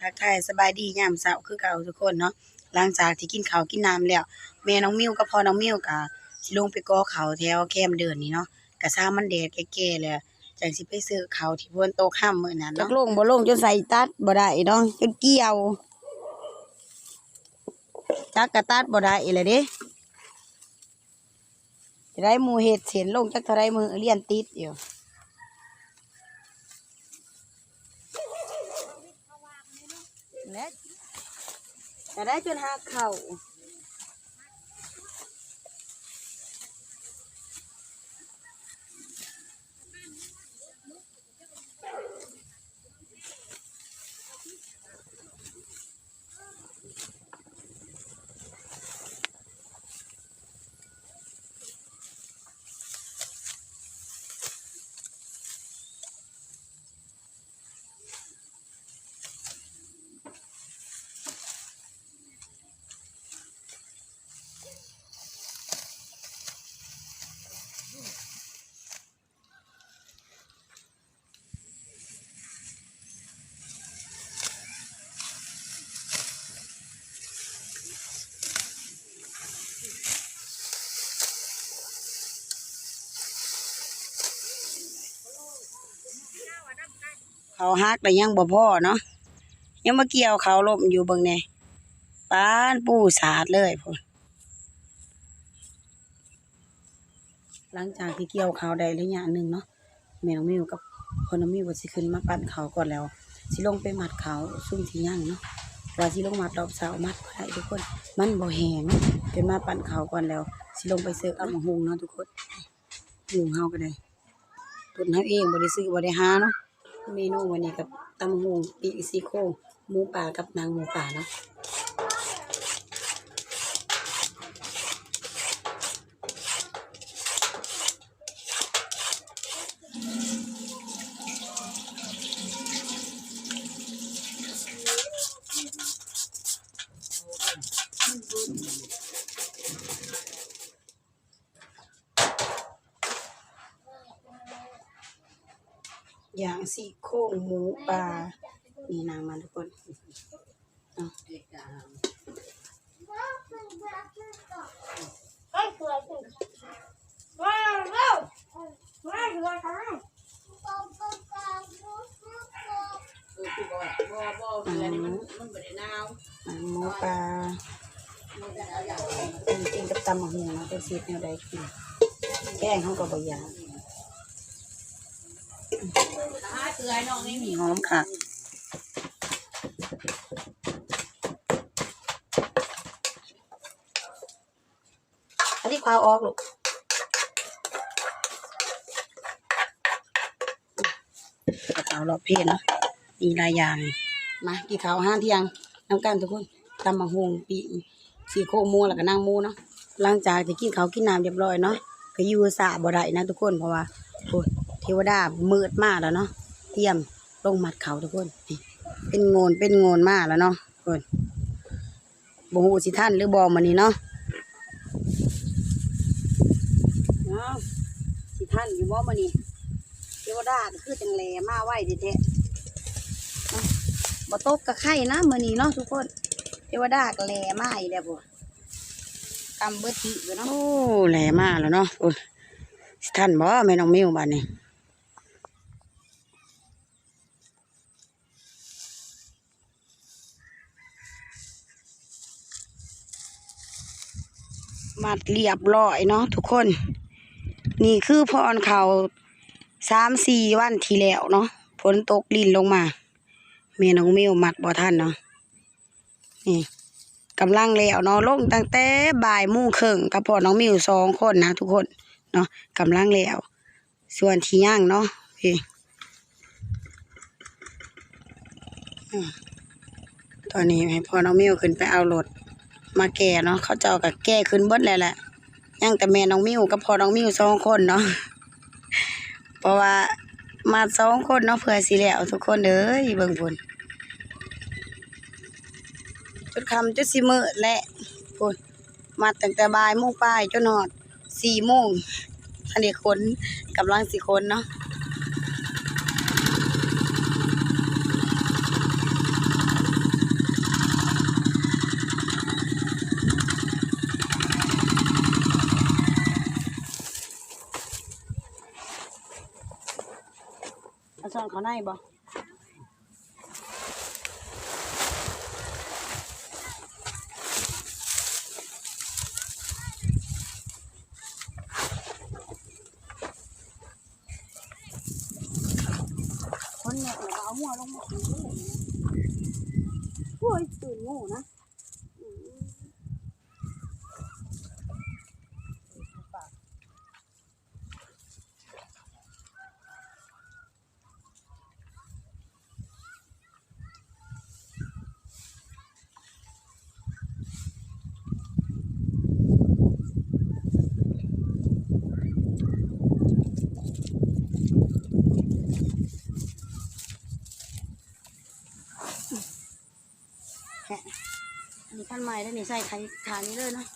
ทักทายสบายดียามเช้าคือเก่าทุกคนเนาะหลังจากที่กินข้าวกินน้ำแล้วแม่น้องมิ้วกับพ่อน้องมิ้วก็สิลงไปก่อข้าวแถวแคมเดินนี่เนาะก็ซ้ามันแดดแก่ๆแล้วจังสิไปซื้อข้าวที่เพิ่นโตค่ำมื้อนั้นเนาะลงบ่ลงจนใส่ตัดบ่ได้เนาะจนเกี่ยวจักกะตัดบ่ได้อีเลยเด้จะได้หมู่เฮ็ดเส้นลงจักเท่าไรมือเรียนติดอยู่และจะได้จนหักเข่าเขาฮักแต่ยังบ่พอเนาะยังมาเกี่ยวเขาลมอยู่เบิ่งแน่ป้านปูสาดเลยพุ่นหลังจากที่เกี่ยวเขาได้ระยะหนึ่งเนาะแม่น้องมิวกับพ่อน้องมิวก็สิขึ้นมาปั้นเขาก่อนแล้วสิลงไปมัดเขาซุ่มที่ย่างเนาะว่าสิลงมัดรอบเสามัดบ่ได้ทุกคนมันบ่แห้งขึ้นมาปั้นเขาก่อนแล้วสิลงไปเสิร์ฟเอาหมูหุงเนาะทุกคนหุงเฮาก็ได้ตุนเฮาเองบ่ได้ซื้อบ่ได้หาเนาะเมนูวันนี้กับตำหูปีกซี่โครงหมูป่ากับนางหมูป่าเนาะอย่างซี่โครงหมูป่านี่นางมาทุกคนหมูป่ากินกับตำหูนะเป็นซีดแนวใดกินแกงเขาก็บ่อยากหอมค่ะอันนี้ความออกลูกกระเป๋ารอบเพศเนาะมีหลายอย่างมากี่ข้าวห้าเที่ยงน้ำกันทุกคนตำมะฮงปีสีโคมูแล้วก็นางมูเนาะหลังจากที่กินข้าวกินน้ำเรียบร้อยเนาะก็อยู่สระบ่ได้นะทุกคนเพราะว่าเทวดามืดมากแล้วเนาะเตรียมลงมัดเขาทุกคนเป็นโงนมากแล้วเนาะคนบ่ฮู้สิท่านหรือบ่มื้อนี้เนาะสิท่านอยู่บ่มื้อนี้เทวดาก็คือจังแลมาไว้แท้ๆบ่ตกกะไข่นะมื้อนี้เนาะทุกคนเทวดาก็แลมาอีกแล้วบ่กำเบิดทีอยู่เนาะโอ้แลมาแล้วเนาะโอ้สิท่านบ่แม่น้องมิวบัดนี้มัดเรียบร้อยเนาะทุกคนนี่คือพรเขา3-4 วันที่แล้วเนาะฝนตกลิ่นลงมาแม่น้องมิวมัดบ่ทันเนาะนี่กำลังแล้วเนาะลงตั้งแต่บ่ายโมงครึ่งกับพ่อน้องมิว2 คนนะทุกคนเนาะกำลังแล้วส่วนที่ย่างเนาะตอนนี้ให้พ่อน้องมิวขึ้นไปเอารถมาแก่เนาะเขาเจ้ากับแก่ขึ้นเบิดแล้วแหละย่างแต่แม่น้องมิวกับพ่อน้องมิว2 คนเนาะเพราะว่ามา2 คนเนาะเพื่อสิแล้วทุกคนเด้อเบิ่งพุ่นจุดค่ำจุดสิมื้อและพุ่นมาตั้งแต่บ่ายโมงปลายจนฮอด4 โมงอันนี้คนกำลังสิคนเนาะ น เขาในบ่คนเนี่ยเราเอาหัวลงมากินเลยโอ้ยตื่นงูนะอันนี้ขั้นใหม่แล้วนี่ใส่ไข่ฐานนี้เลยเนาะ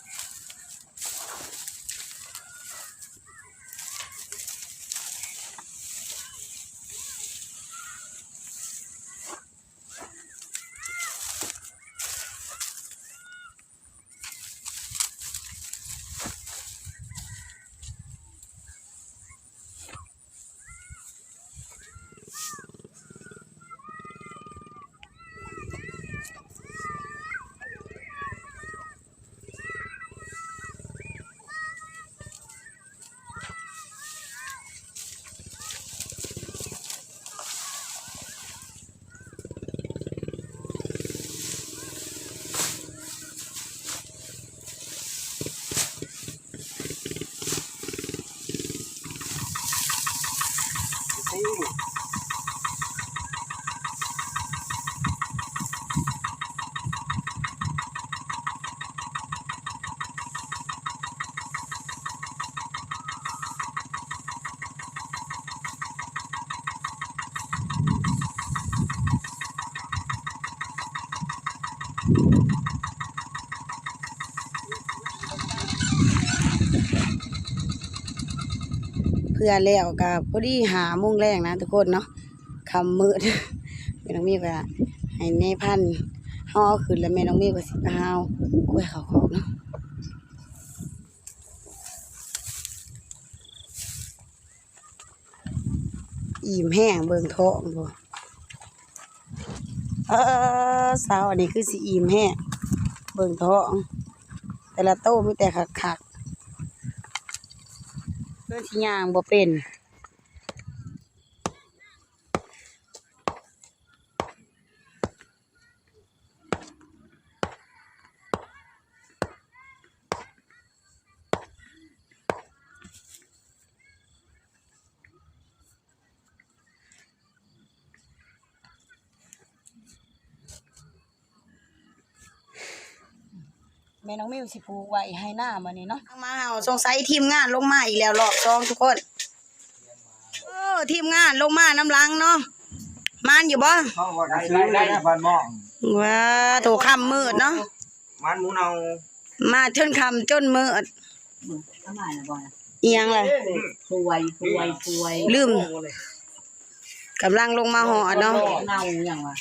เพื่อแล้วกับพอดี5 โมงแรงนะทุกคนเนาะคำมืด แม่น้องมีก็ให้ในพันเฮาเอาขึ้นแล้วแม่น้องมีก็สิไปหากล้วยเขาของเนาะอิ่มแห้งเบิ่งท้องบ่สาวอันนี้คือสิอิ่มแห้งเบิ่งท้องแต่ละโต้มีแต่คักๆเพื่อนที่ย่างบ่เป็นแม่น้องมิวสิผูกไว้ให้หน้ามื้อนี้เนาะมาเฮาสงสัยทีมงานลงมาอีกแล้วรอบ2ทุกคนทีมงานลงมาน้ำลังเนาะมานอยู่บ่ได้บ้านหม้อว้าโถค่ำมืดเนาะมันหมูเนามาจนค่ำจนมืดทำไมนะบอยเอียงเลยป่วยลืมกำลังลงมาห่อเนาะเน่าอย่างวะ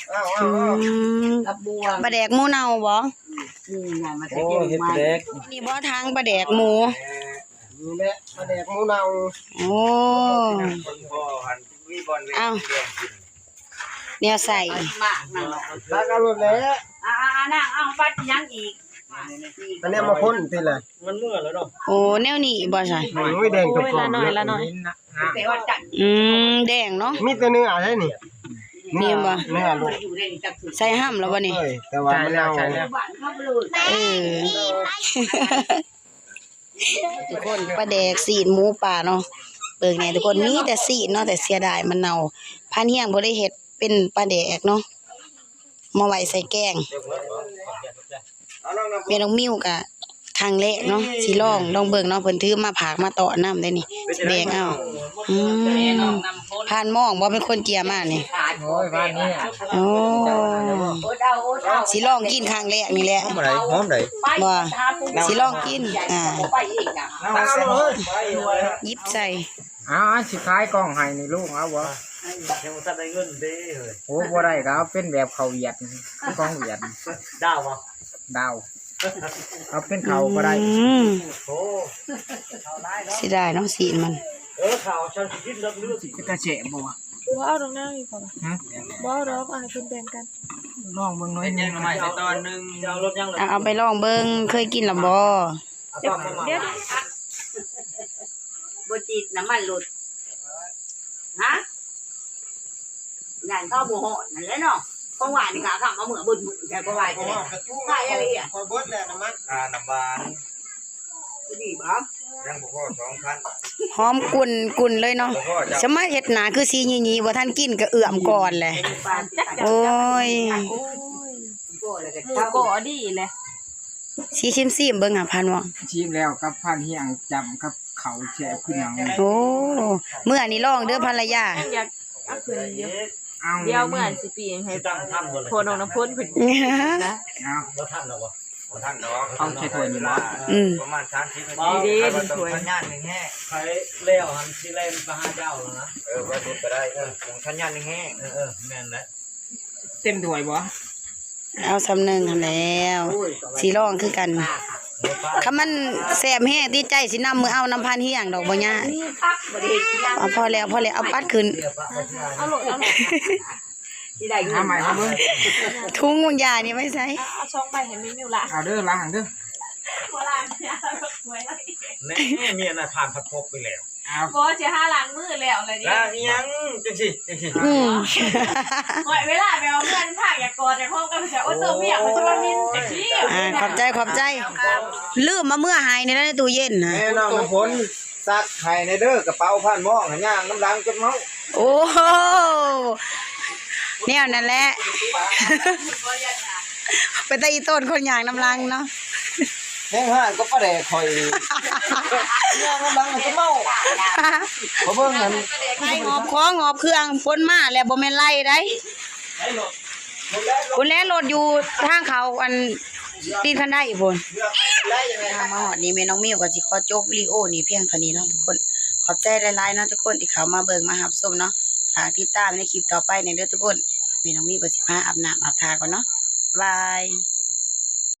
กับบัวปลาแดกหมูเน่าบ่อย่างมา โอ้เห็ดแดกนี่บ่ทางปลาแดกหมูนี่แหละปลาแดกหมูเนาโอ้เอาเนี่ยใส่มากนั่นแหละ แล้วก็รวมแล้วนั่งเอาปัดยังอีกอันนี้มาพ่นติล่ะมันเมื่อแล้วเนาะโอ้แนวนี้บ่ใช่โอ้ยแดงกับกรอบละหน่อยแต่ว่าจัดแดงเนาะมีแต่เนื้ออะไรนี่นี่บ่เนื้อลูกใส่ห้ำแล้วบ่นี่แต่ว่ามันเอาทุกคนปลาแดกสีนหมูป่าเนาะเบิ่งเนี่ยทุกคนมีแต่สีนเนาะแต่เสียดายมันเน่าพันเฮียงบ่ได้เฮ็ดเป็นปลาแดกเนาะมาไว้ใส่แกงแม่น้องมิวก็ครั้งแรกเนาะสิลองเบิ่งเนาะเพิ่นถือมาผากมาต่อน้ำได้นี่แบกเอาผ่านมองบ่เป็นคนเจียมานี่โอ้ยบ้านนี้โอ้สิลองกินครั้งแรกนี่แหละหอมได้บ่สิลองกินหยิบใส่สิขายกล้องให้นี่ลูกเอาบ่ยังบ่ทันได้เงินเด้เฮ้ยโอ้บ่ได้ก็เอาเป็นแบบข้าวเวียดกล้องเวียดดาวบ่ดาวเอาเป็นเขาก็ได้โอ้สิได้เนาะสีมันข่าวฉันสิกินเลือดสิกระเฉะบ่วะ บ่เอาดอกนางอีกบ่ล่ะ ฮะ บ่เอาดอกเอาให้เพิ่นแบ่งกัน ลองเบิ่งหน่อยหนึง ตอนนึงเอารถยัง เอาไปลองเบิ่งเคยกินหรือบ่ เดี๋ยว บ่จิตน้ำมันหลุดฮะงานเข้าบ่ฮอดนั่นแหละเนาะเพราะว่านี่ก็ขับมาเหมือนบุญแต่ก็ว่าจะได้ใช่อะไรอ่ะ คอยเบิดแล้วน้ำมัน น้ำหวาน ดีบ่ ยังบ่พอ 2,000 หอมกุ่นเลยเนาะสมัยเฮ็ดหนาคือสีหยีๆบ่ทันกินก็เอื้อมก่อนแหละโอ้ย โอ้ย โก้แล้วก็ หมู เจ้า ก่อดีแหละ สีชิมๆเบิ่งอ่ะพันว่า ชิมแล้วกับพันเฮียงจำกับเขาแช่ขึ้นหยัง โอ้เมื่อนี้ลองเด้อภรรยา ยังอยากเอาคืนเดียว เอา เดียวเมื่อสิปีให้โพน้องน้ำพ่นเพิ่นนะ เอา บ่ทันแล้วบ่ เอาใส่ถ้วยนี่บ่ อืม ประมาณ30นา ดี ที ๆเป็นถ้วย สัญญาณหนึ่งแห้งใครเลี้ยวหันสิเล่นไปหาเจ้าแล้วนะว่าดูไปได้ของสัญญาณหนึ่งแห้งแม่นแล้ว เต็มถ้วยบ่ เอาสำนึงหั่นแล้วสีลองคือกันคำมันแซ่บแห้งที่ใจสินำมือเอาน้ำพันเฮียงดอกบ่ยาก พักบ่ได้ยัง เอาพอแล้วเอาปัดขึ้น เอาโหลดเอาโหลด สิได้เงิ เอา น ใหม่ครับเบิ่ง ทุ่งบางยานี่ไม่ใช่ เอาช่องไปให้มิวละ เอาเด้อล้างเด้อ บ่ล้างเนี่ยหวยแล้ว แน่เมียน่ะผ่านพัดพบไปแล้ว เอา บ่สิหาล้างมือแล้วเลยดิ แล้วยังจังสิ อืม หวยเวลาไปเอาเงินทางอยากกอดแต่ห้องก็จะโอ้เติมเมียมันจะมามินจังซี่ ขอบใจลืมมาเมื่อหายในนั้นในตู้เย็นนะ แม่น้องน้ำฝนซักไข่ในเด้อกระเป๋าพันหม้อย่างน้ำล้างจนเมา โอ้โหแนวนั่นแหละไปตะอีต้นคนอย่างน้ำลังเนาะ แห้งห่านก็ประแดกคอยย่างน้ำล้างจนเมาเพราะเบิ่งนั้น ไล่งอบของงอบเครื่องพ้นมาแล้วบ่แม่นไล่ได้คุณแลรถอยู่ทางเขาอันตีนคันได้พุ่นมาฮอดนี่แม่น้องมิวก็สิขอจบวิดีโอนี้เพียงเท่านี้เนาะทุกคนขอบใจหลายๆเนาะทุกคนที่เข้ามาเบิ่งมารับชมเนาะฝากติดตามในคลิปต่อไปในเด้อทุกคนแม่น้องมิวก็สิพาอาบน้ำอาบทาก่อนเนาะบาย